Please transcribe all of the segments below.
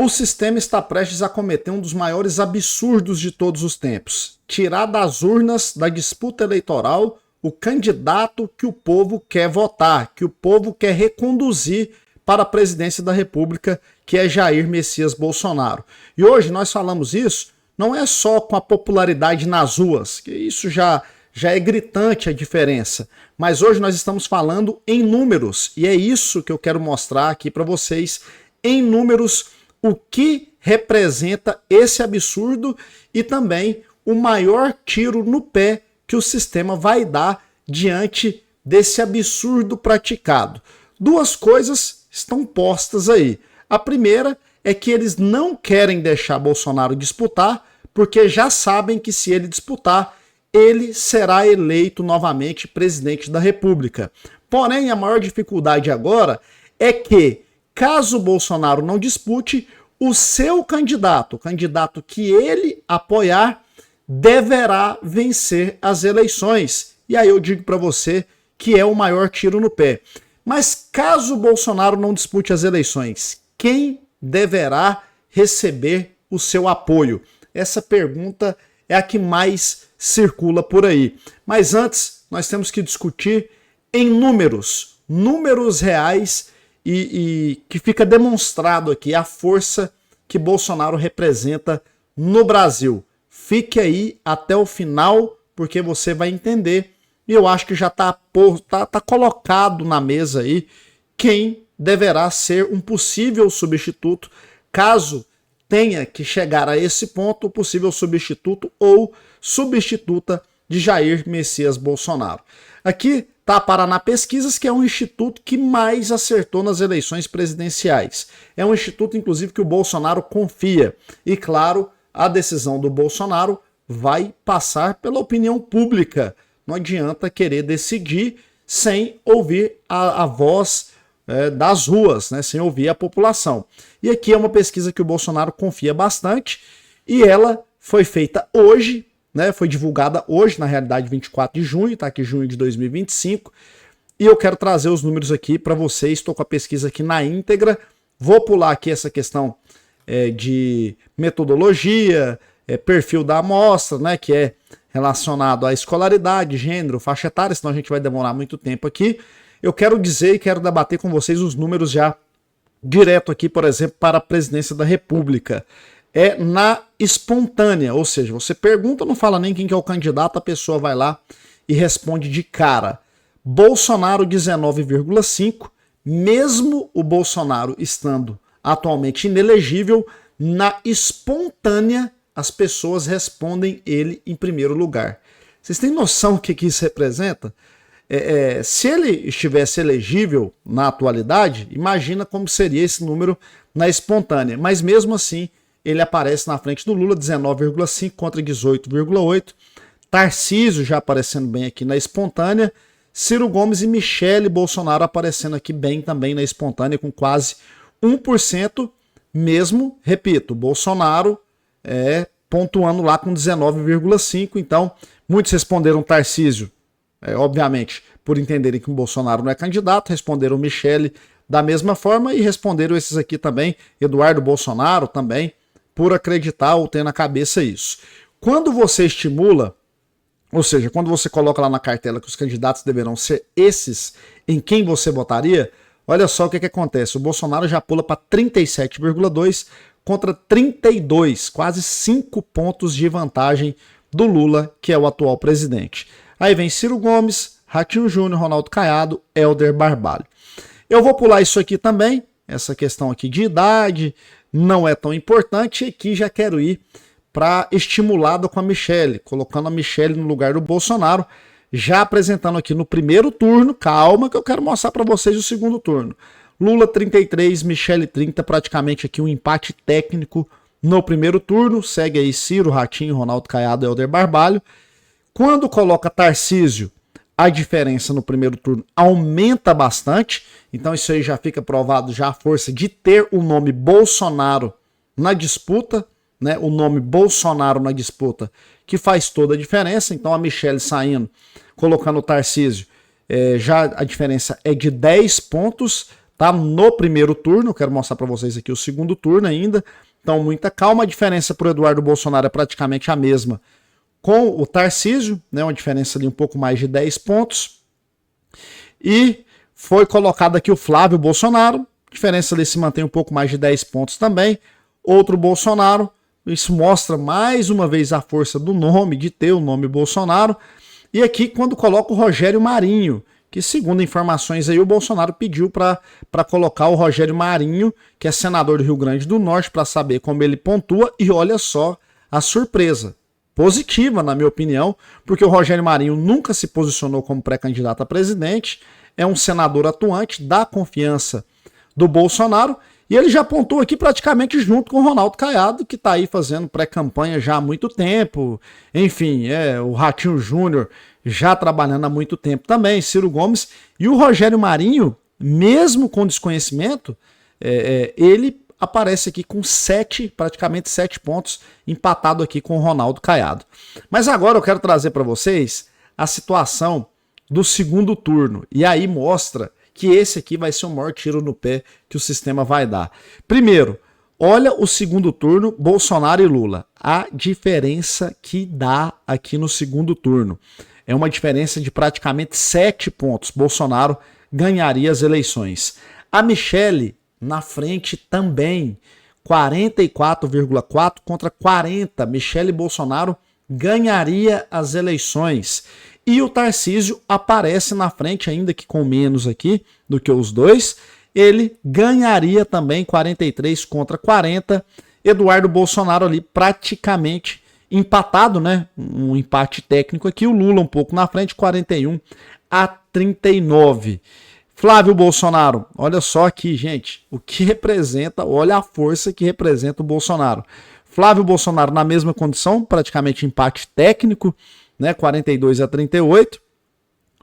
O sistema está prestes a cometer um dos maiores absurdos de todos os tempos: tirar das urnas da disputa eleitoral o candidato que o povo quer votar, que o povo quer reconduzir para a presidência da República, que é Jair Messias Bolsonaro. E hoje nós falamos isso não é só com a popularidade nas ruas, que isso já é gritante a diferença, mas hoje nós estamos falando em números, e é isso que eu quero mostrar aqui para vocês, em números, o que representa esse absurdo e também o maior tiro no pé que o sistema vai dar diante desse absurdo praticado. Duas coisas estão postas aí. A primeira é que eles não querem deixar Bolsonaro disputar, porque já sabem que se ele disputar, ele será eleito novamente presidente da República. Porém, a maior dificuldade agora é que, caso Bolsonaro não dispute, o seu candidato, o candidato que ele apoiar, deverá vencer as eleições. E aí eu digo para você que é o maior tiro no pé. Mas caso Bolsonaro não dispute as eleições, quem deverá receber o seu apoio? Essa pergunta é a que mais circula por aí. Mas antes, nós temos que discutir em números reais e que fica demonstrado aqui a força que Bolsonaro representa no Brasil. Fique aí até o final, porque você vai entender. E eu acho que já tá colocado na mesa aí quem deverá ser um possível substituto, caso tenha que chegar a esse ponto, o possível substituto ou substituta de Jair Messias Bolsonaro. Aqui está a Paraná Pesquisas, que é um instituto que mais acertou nas eleições presidenciais. É um instituto, inclusive, que o Bolsonaro confia. E, claro, a decisão do Bolsonaro vai passar pela opinião pública. Não adianta querer decidir sem ouvir a voz das ruas, né, sem ouvir a população. E aqui é uma pesquisa que o Bolsonaro confia bastante e ela foi feita hoje, né, foi divulgada hoje, na realidade 24 de junho, tá aqui junho de 2025, e eu quero trazer os números aqui para vocês. Estou com a pesquisa aqui na íntegra, vou pular aqui essa questão de metodologia, perfil da amostra, né, que é relacionado à escolaridade, gênero, faixa etária, senão a gente vai demorar muito tempo aqui. Eu quero dizer e quero debater com vocês os números já direto aqui, por exemplo, para a presidência da República. É na espontânea, ou seja, você pergunta, não fala nem quem que é o candidato, a pessoa vai lá e responde de cara. Bolsonaro 19,5, mesmo o Bolsonaro estando atualmente inelegível, na espontânea as pessoas respondem ele em primeiro lugar. Vocês têm noção do que isso representa? Se ele estivesse elegível na atualidade, imagina como seria esse número na espontânea. Mas mesmo assim, ele aparece na frente do Lula, 19,5 contra 18,8. Tarcísio já aparecendo bem aqui na espontânea. Ciro Gomes e Michele Bolsonaro aparecendo aqui bem também na espontânea, com quase 1%. Mesmo, repito, Bolsonaro pontuando lá com 19,5. Então, muitos responderam Tarcísio, obviamente, por entenderem que o Bolsonaro não é candidato, responderam Michele da mesma forma e responderam esses aqui também, Eduardo Bolsonaro também, por acreditar ou ter na cabeça isso. Quando você estimula, ou seja, quando você coloca lá na cartela que os candidatos deverão ser esses em quem você votaria, olha só o que acontece. O Bolsonaro já pula para 37,2 contra 32, quase 5 pontos de vantagem do Lula, que é o atual presidente. Aí vem Ciro Gomes, Ratinho Júnior, Ronaldo Caiado, Helder Barbalho. Eu vou pular isso aqui também, essa questão aqui de idade não é tão importante, e aqui já quero ir para estimulado com a Michele, colocando a Michele no lugar do Bolsonaro, já apresentando aqui no primeiro turno, calma que eu quero mostrar para vocês o segundo turno. Lula 33, Michele 30, praticamente aqui um empate técnico no primeiro turno, segue aí Ciro, Ratinho, Ronaldo Caiado, Helder Barbalho. Quando coloca Tarcísio, a diferença no primeiro turno aumenta bastante, então isso aí já fica provado já a força de ter o nome Bolsonaro na disputa, né? O nome Bolsonaro na disputa, que faz toda a diferença. Então a Michele saindo, colocando o Tarcísio, já a diferença é de 10 pontos tá? No primeiro turno, quero mostrar para vocês aqui o segundo turno ainda. Então, muita calma. A diferença para o Eduardo Bolsonaro é praticamente a mesma com o Tarcísio, né? Uma diferença ali um pouco mais de 10 pontos. E foi colocado aqui o Flávio Bolsonaro, a diferença ali se mantém um pouco mais de 10 pontos também. Outro Bolsonaro, isso mostra mais uma vez a força do nome, de ter o nome Bolsonaro. E aqui quando coloca o Rogério Marinho, que segundo informações aí o Bolsonaro pediu para colocar o Rogério Marinho, que é senador do Rio Grande do Norte, para saber como ele pontua. E olha só a surpresa, positiva na minha opinião, porque o Rogério Marinho nunca se posicionou como pré-candidato a presidente, é um senador atuante, dá confiança do Bolsonaro, e ele já apontou aqui praticamente junto com o Ronaldo Caiado, que está aí fazendo pré-campanha já há muito tempo, enfim, o Ratinho Júnior já trabalhando há muito tempo também, Ciro Gomes, e o Rogério Marinho, mesmo com desconhecimento, ele aparece aqui com praticamente 7 pontos, empatado aqui com o Ronaldo Caiado. Mas agora eu quero trazer para vocês a situação do segundo turno, e aí mostra que esse aqui vai ser o maior tiro no pé que o sistema vai dar. Primeiro, olha o segundo turno, Bolsonaro e Lula. A diferença que dá aqui no segundo turno é uma diferença de praticamente 7 pontos. Bolsonaro ganharia as eleições. A Michelle na frente também, 44,4 contra 40. Michelle Bolsonaro ganharia as eleições. E o Tarcísio aparece na frente, ainda que com menos aqui do que os dois. Ele ganharia também 43 contra 40. Eduardo Bolsonaro ali praticamente empatado, né? Um empate técnico aqui. O Lula um pouco na frente, 41 a 39. Flávio Bolsonaro, olha só aqui, gente, o que representa, olha a força que representa o Bolsonaro. Flávio Bolsonaro na mesma condição, praticamente empate técnico, né, 42 a 38.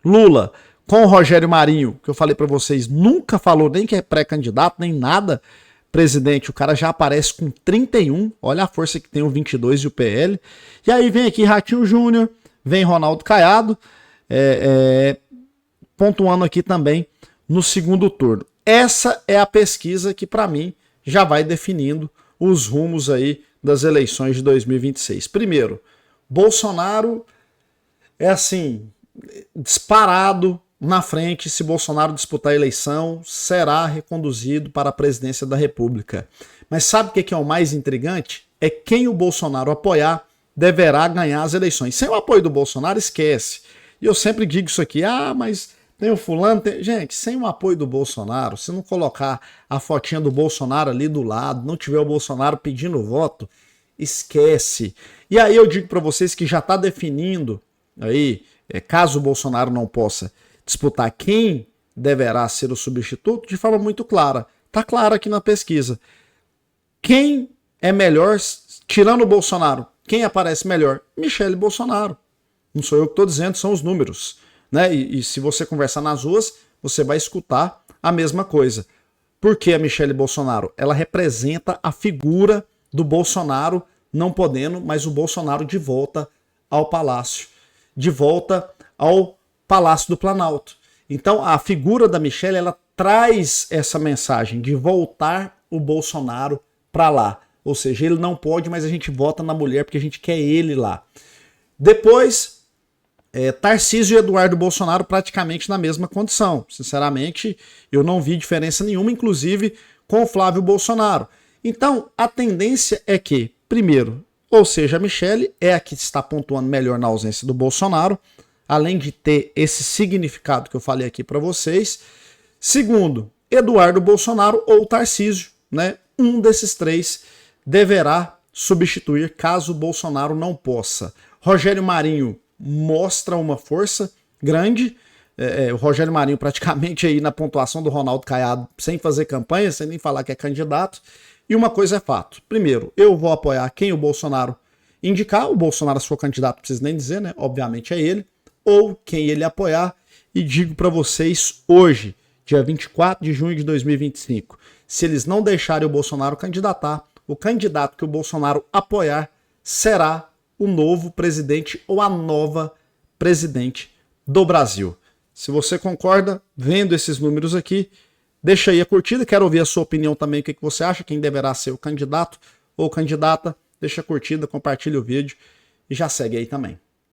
Lula com o Rogério Marinho, que eu falei para vocês, nunca falou nem que é pré-candidato, nem nada, presidente, o cara já aparece com 31, olha a força que tem o 22 e o PL. E aí vem aqui Ratinho Júnior, vem Ronaldo Caiado, pontuando aqui também no segundo turno. Essa é a pesquisa que para mim já vai definindo os rumos aí das eleições de 2026. Primeiro, Bolsonaro é assim, disparado na frente. Se Bolsonaro disputar a eleição, será reconduzido para a presidência da República. Mas sabe o que é o mais intrigante? É quem o Bolsonaro apoiar deverá ganhar as eleições. Sem o apoio do Bolsonaro, esquece. E eu sempre digo isso aqui, mas tem o fulano... Gente, sem o apoio do Bolsonaro, se não colocar a fotinha do Bolsonaro ali do lado, não tiver o Bolsonaro pedindo voto, esquece. E aí eu digo para vocês que já está definindo aí, caso o Bolsonaro não possa disputar quem deverá ser o substituto, de forma muito clara. Está claro aqui na pesquisa. Quem é melhor, tirando o Bolsonaro, quem aparece melhor? Michelle Bolsonaro. Não sou eu que estou dizendo, são os números. Né? E se você conversar nas ruas, você vai escutar a mesma coisa. Por que a Michelle Bolsonaro? Ela representa a figura do Bolsonaro não podendo, mas o Bolsonaro de volta ao palácio. De volta ao Palácio do Planalto. Então a figura da Michelle, ela traz essa mensagem de voltar o Bolsonaro para lá. Ou seja, ele não pode, mas a gente vota na mulher porque a gente quer ele lá. Depois, Tarcísio e Eduardo Bolsonaro praticamente na mesma condição. Sinceramente, eu não vi diferença nenhuma, inclusive com o Flávio Bolsonaro. Então, a tendência é que, primeiro, ou seja, a Michelle é a que está pontuando melhor na ausência do Bolsonaro, além de ter esse significado que eu falei aqui para vocês. Segundo, Eduardo Bolsonaro ou Tarcísio, né? Um desses três deverá substituir caso o Bolsonaro não possa. Rogério Marinho mostra uma força grande. O Rogério Marinho praticamente aí na pontuação do Ronaldo Caiado, sem fazer campanha, sem nem falar que é candidato. E uma coisa é fato. Primeiro, eu vou apoiar quem o Bolsonaro indicar. O Bolsonaro, se for candidato, não precisa nem dizer, né? Obviamente é ele. Ou quem ele apoiar. E digo para vocês hoje, dia 24 de junho de 2025, se eles não deixarem o Bolsonaro candidatar, o candidato que o Bolsonaro apoiar será o novo presidente ou a nova presidente do Brasil. Se você concorda, vendo esses números aqui, Deixa aí a curtida, quero ouvir a sua opinião também, o que você acha, quem deverá ser o candidato ou candidata. Deixa a curtida, compartilha o vídeo e já segue aí também.